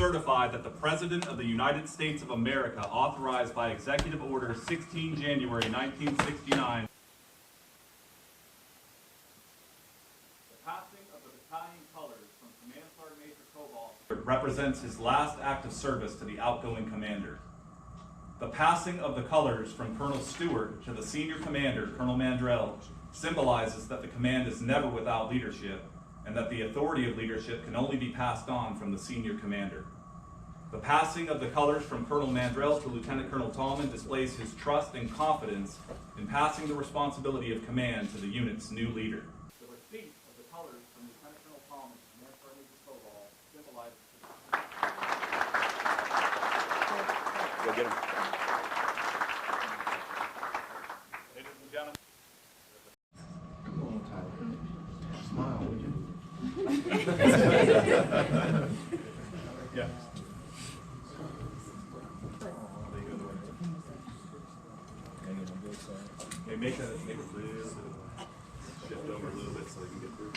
certify that the President of the United States of America, authorized by Executive Order 16 January 1969, the passing of the battalion colors from Command Sergeant Major Cobalt represents his last act of service to the outgoing commander. The passing of the colors from Colonel Stewart to the senior commander, Colonel Mandrell, symbolizes that the command is never without leadership, and that the authority of leadership can only be passed on from the senior commander. The passing of the colors from Colonel Mandrell to Lieutenant Colonel Tallman displays his trust and confidence in passing the responsibility of command to the unit's new leader. The receipt of the colors from Lieutenant Colonel Tallman to Command Sergeant Major Cobalt symbolizes Go get him. Ladies and gentlemen. Come on, Tyler. Smile, would you? Yeah. Okay, make a little bit, shift over a little bit so we can get through.